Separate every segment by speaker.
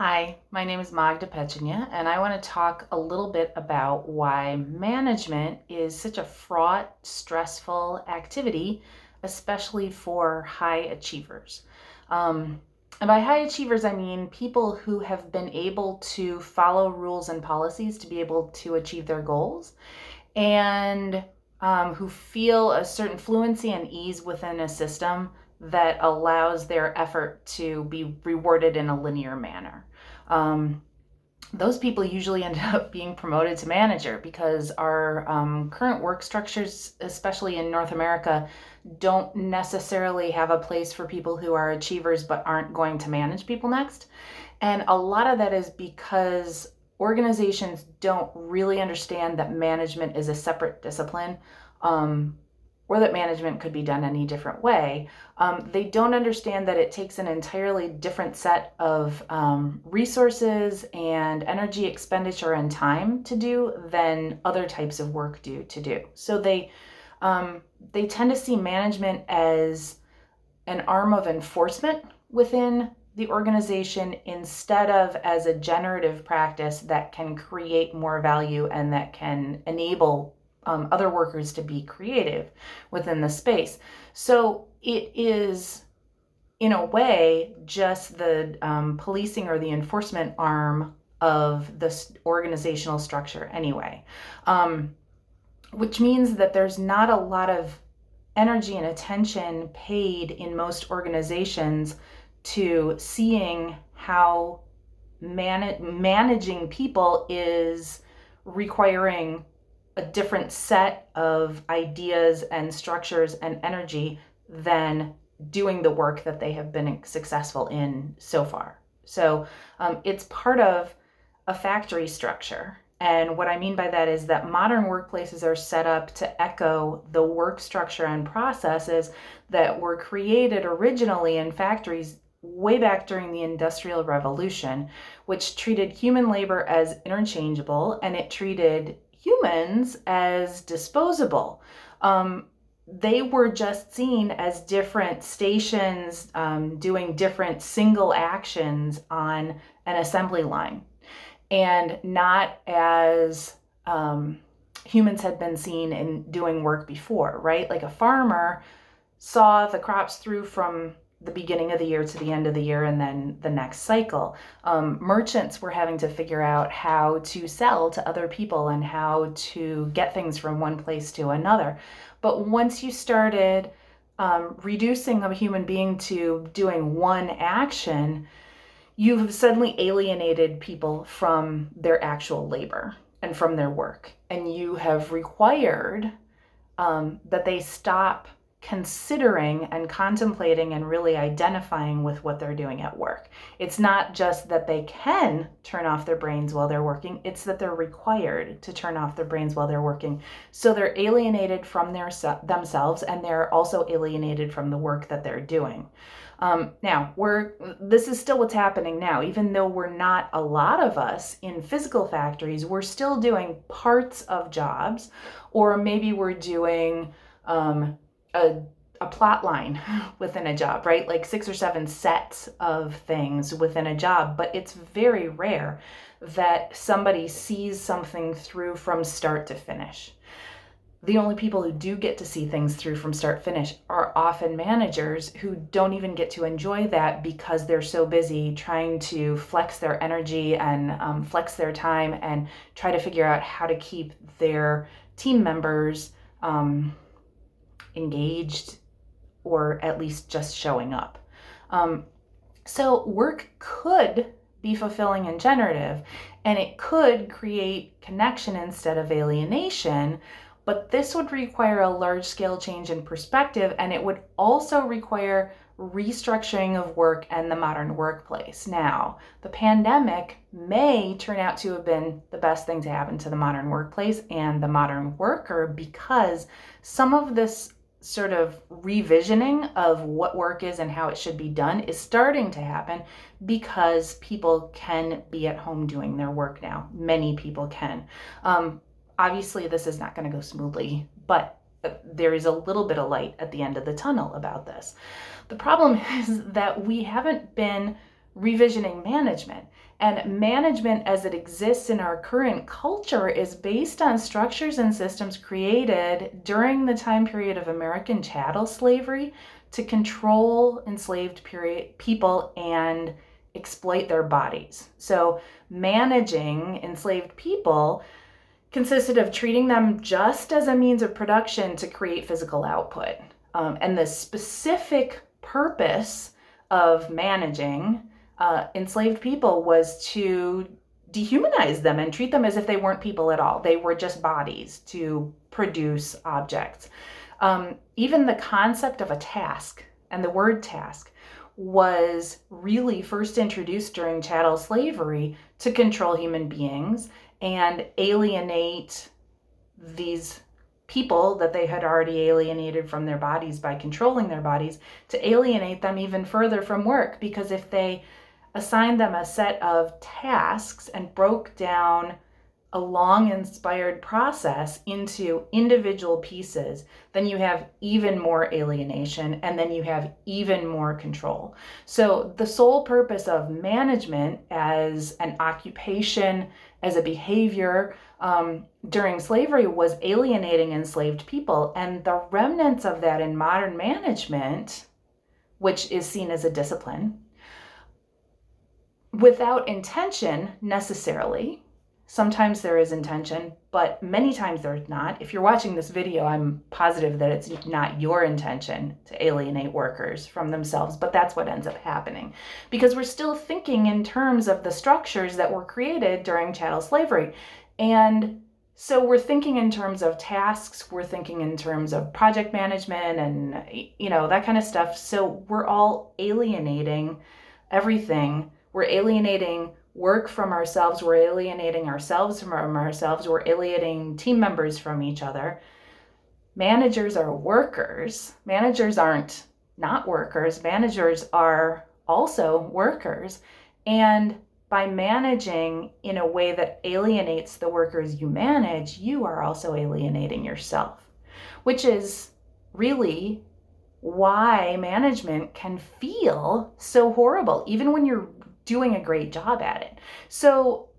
Speaker 1: Hi, my name is Magda Pechenya, and I want to talk a little bit about why management is such a fraught, stressful activity, especially for high achievers. Um, and by high achievers, I mean people who have been able to follow rules and policies to be able to achieve their goals and who feel a certain fluency and ease within a system that allows their effort to be rewarded in a linear manner. Um, those people usually end up being promoted to manager because our current work structures, especially in North America, don't necessarily have a place for people who are achievers but aren't going to manage people next. And a lot of that is because organizations don't really understand that management is a separate discipline, um, or that management could be done any different way. They don't understand that it takes an entirely different set of resources and energy expenditure and time to do than other types of work to do. So they tend to see management as an arm of enforcement within the organization instead of as a generative practice that can create more value and that can enable other workers to be creative within the space. So it is, in a way, just the policing or the enforcement arm of this organizational structure anyway, which means that there's not a lot of energy and attention paid in most organizations to seeing how managing people is requiring a different set of ideas and structures and energy than doing the work that they have been successful in so far. So it's part of a factory structure. And what I mean by that is that modern workplaces are set up to echo the work structure and processes that were created originally in factories way back during the Industrial Revolution, which treated human labor as interchangeable and it treated humans as disposable. They were just seen as different stations doing different single actions on an assembly line, and not as humans had been seen in doing work before, right? Like a farmer saw the crops through from the beginning of the year to the end of the year and then the next cycle. Merchants were having to figure out how to sell to other people and how to get things from one place to another. But once you started reducing a human being to doing one action, you've suddenly alienated people from their actual labor and from their work. And you have required that they stop considering and contemplating and really identifying with what they're doing at work. It's not just that they can turn off their brains while they're working, it's that they're required to turn off their brains while they're working. So they're alienated from themselves, and they're also alienated from the work that they're doing. Now, this is still what's happening now. Even though we're not a lot of us in physical factories, we're still doing parts of jobs, or maybe we're doing a plot line within a job, right? Like 6 or 7 sets of things within a job, but it's very rare that somebody sees something through from start to finish. The only people who do get to see things through from start to finish are often managers who don't even get to enjoy that because they're so busy trying to flex their energy and flex their time and try to figure out how to keep their team members engaged, or at least just showing up. So work could be fulfilling and generative, and it could create connection instead of alienation, but this would require a large-scale change in perspective, and it would also require restructuring of work and the modern workplace. Now, the pandemic may turn out to have been the best thing to happen to the modern workplace and the modern worker, because some of this sort of revisioning of what work is and how it should be done is starting to happen because people can be at home doing their work now. Many people can. Obviously, this is not going to go smoothly, but there is a little bit of light at the end of the tunnel about this. The problem is that we haven't been revisioning management. And management as it exists in our current culture is based on structures and systems created during the time period of American chattel slavery to control enslaved people and exploit their bodies. So managing enslaved people consisted of treating them just as a means of production to create physical output. And the specific purpose of managing enslaved people was to dehumanize them and treat them as if they weren't people at all. They were just bodies to produce objects. Even the concept of a task and the word task was really first introduced during chattel slavery to control human beings and alienate these people that they had already alienated from their bodies by controlling their bodies, to alienate them even further from work. Because if they assigned them a set of tasks and broke down a long inspired process into individual pieces, then you have even more alienation, and then you have even more control. So the sole purpose of management as an occupation, as a behavior during slavery, was alienating enslaved people. And the remnants of that in modern management, which is seen as a discipline, without intention necessarily. Sometimes there is intention, but many times there's not. If you're watching this video, I'm positive that it's not your intention to alienate workers from themselves, but that's what ends up happening, because we're still thinking in terms of the structures that were created during chattel slavery. And so we're thinking in terms of tasks, we're thinking in terms of project management and, that kind of stuff. So we're all alienating everything. We're alienating work from ourselves. We're alienating ourselves from ourselves. We're alienating team members from each other. Managers are workers. Managers aren't not workers. Managers are also workers. And by managing in a way that alienates the workers you manage, you are also alienating yourself, which is really why management can feel so horrible, even when you're doing a great job at it. So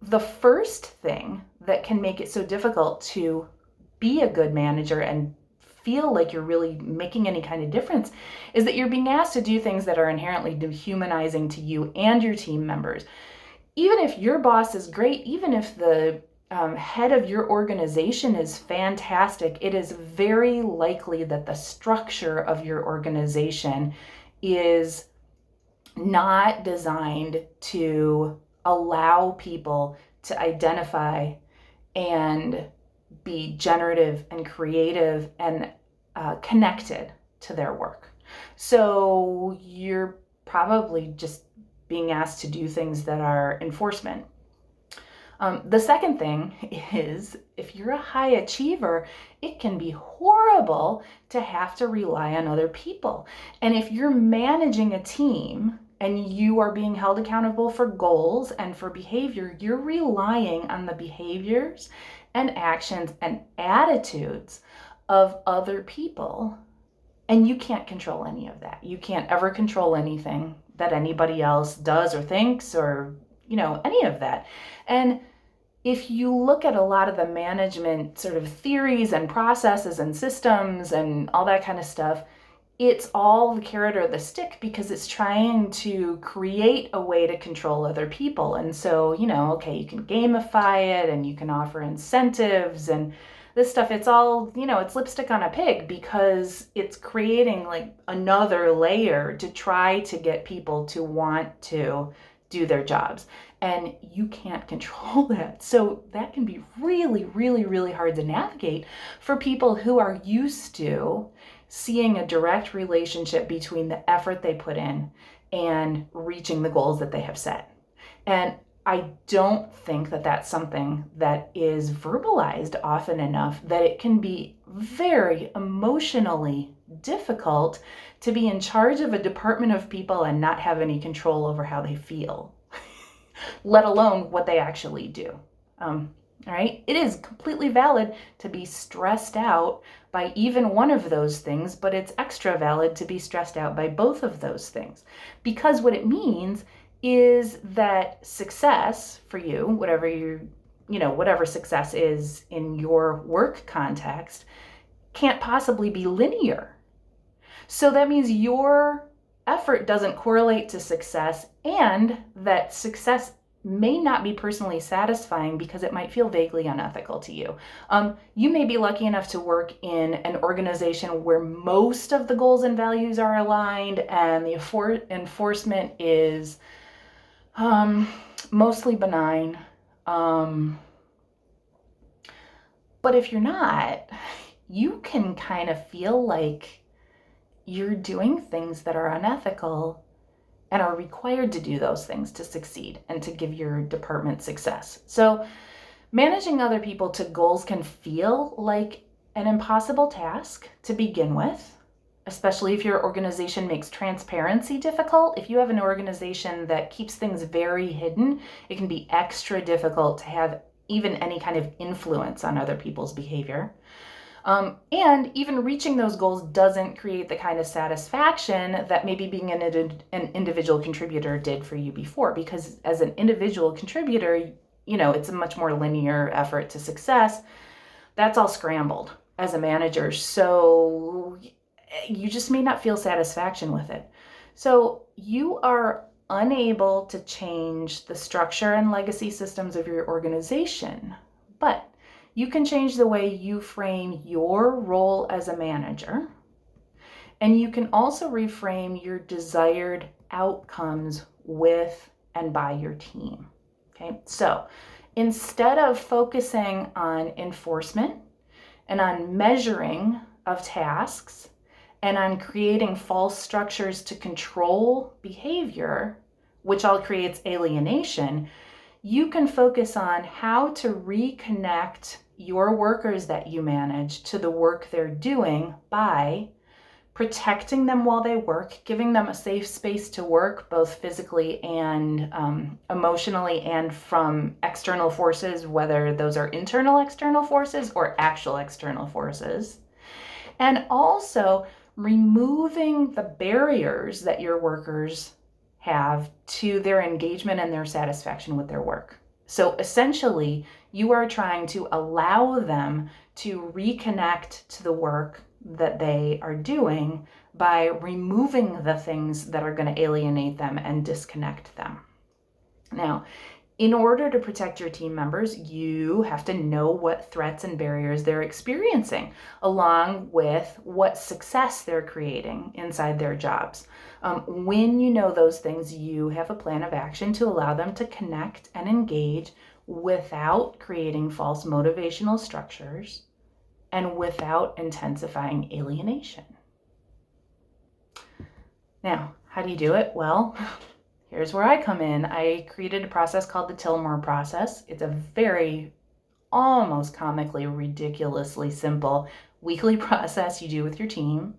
Speaker 1: the first thing that can make it so difficult to be a good manager and feel like you're really making any kind of difference is that you're being asked to do things that are inherently dehumanizing to you and your team members. Even if your boss is great, even if the head of your organization is fantastic, it is very likely that the structure of your organization is not designed to allow people to identify and be generative and creative and connected to their work. So you're probably just being asked to do things that are enforcement. The second thing is, if you're a high achiever, it can be horrible to have to rely on other people. And if you're managing a team and you are being held accountable for goals and for behavior, you're relying on the behaviors and actions and attitudes of other people. And you can't control any of that. You can't ever control anything that anybody else does or thinks or, any of that. And if you look at a lot of the management sort of theories and processes and systems and all that kind of stuff, it's all the carrot or the stick, because it's trying to create a way to control other people. And so, okay, you can gamify it and you can offer incentives and this stuff. It's all, it's lipstick on a pig, because it's creating like another layer to try to get people to want to do their jobs. And you can't control that. So that can be really, really, really hard to navigate for people who are used to seeing a direct relationship between the effort they put in and reaching the goals that they have set. And I don't think that that's something that is verbalized often enough, that it can be very emotionally difficult to be in charge of a department of people and not have any control over how they feel, let alone what they actually do. All right. It is completely valid to be stressed out by even one of those things, but it's extra valid to be stressed out by both of those things. Because what it means is that success for you, whatever success is in your work context, can't possibly be linear. So that means your effort doesn't correlate to success, and that success may not be personally satisfying because it might feel vaguely unethical to you. You may be lucky enough to work in an organization where most of the goals and values are aligned and the enforcement is mostly benign. But if you're not, you can kind of feel like you're doing things that are unethical and are required to do those things to succeed and to give your department success. So managing other people to goals can feel like an impossible task to begin with, especially if your organization makes transparency difficult. If you have an organization that keeps things very hidden, it can be extra difficult to have even any kind of influence on other people's behavior. And even reaching those goals doesn't create the kind of satisfaction that maybe being an individual contributor did for you before, because as an individual contributor, it's a much more linear effort to success. That's all scrambled as a manager. So you just may not feel satisfaction with it. So you are unable to change the structure and legacy systems of your organization, but you can change the way you frame your role as a manager, and you can also reframe your desired outcomes with and by your team. Okay, so instead of focusing on enforcement and on measuring of tasks and on creating false structures to control behavior, which all creates alienation, you can focus on how to reconnect your workers that you manage to the work they're doing by protecting them while they work, giving them a safe space to work, both physically and emotionally, and from external forces, whether those are internal external forces or actual external forces. And also removing the barriers that your workers have to their engagement and their satisfaction with their work. So essentially, you are trying to allow them to reconnect to the work that they are doing by removing the things that are going to alienate them and disconnect them. Now, in order to protect your team members, you have to know what threats and barriers they're experiencing, along with what success they're creating inside their jobs. When you know those things, you have a plan of action to allow them to connect and engage without creating false motivational structures and without intensifying alienation. Now, how do you do it? Well, here's where I come in. I created a process called the Tillmore process. It's a very, almost comically, ridiculously simple weekly process you do with your team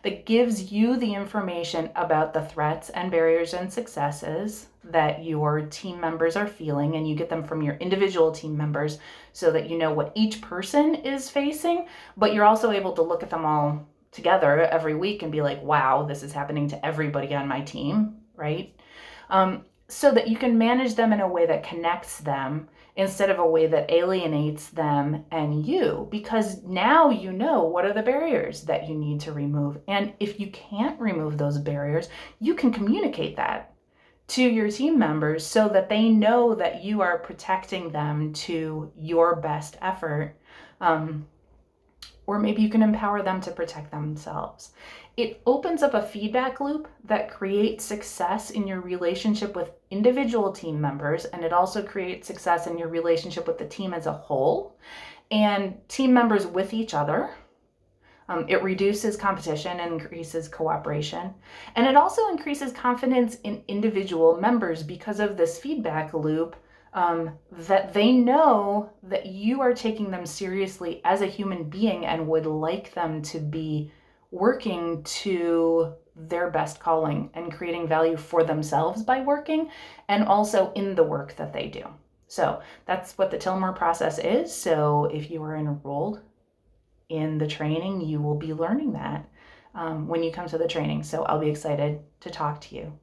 Speaker 1: that gives you the information about the threats and barriers and successes that your team members are feeling, and you get them from your individual team members so that you know what each person is facing, but you're also able to look at them all together every week and be like, wow, this is happening to everybody on my team, right? So that you can manage them in a way that connects them instead of a way that alienates them and you, because now you know what are the barriers that you need to remove. And if you can't remove those barriers, you can communicate that to your team members so that they know that you are protecting them to your best effort. Or maybe you can empower them to protect themselves. It opens up a feedback loop that creates success in your relationship with individual team members, and it also creates success in your relationship with the team as a whole and team members with each other. It reduces competition and increases cooperation. And it also increases confidence in individual members because of this feedback loop, that they know that you are taking them seriously as a human being and would like them to be working to their best calling and creating value for themselves by working, and also in the work that they do. So that's what the Tillmore process is. So if you are enrolled in the training, you will be learning that when you come to the training. So I'll be excited to talk to you.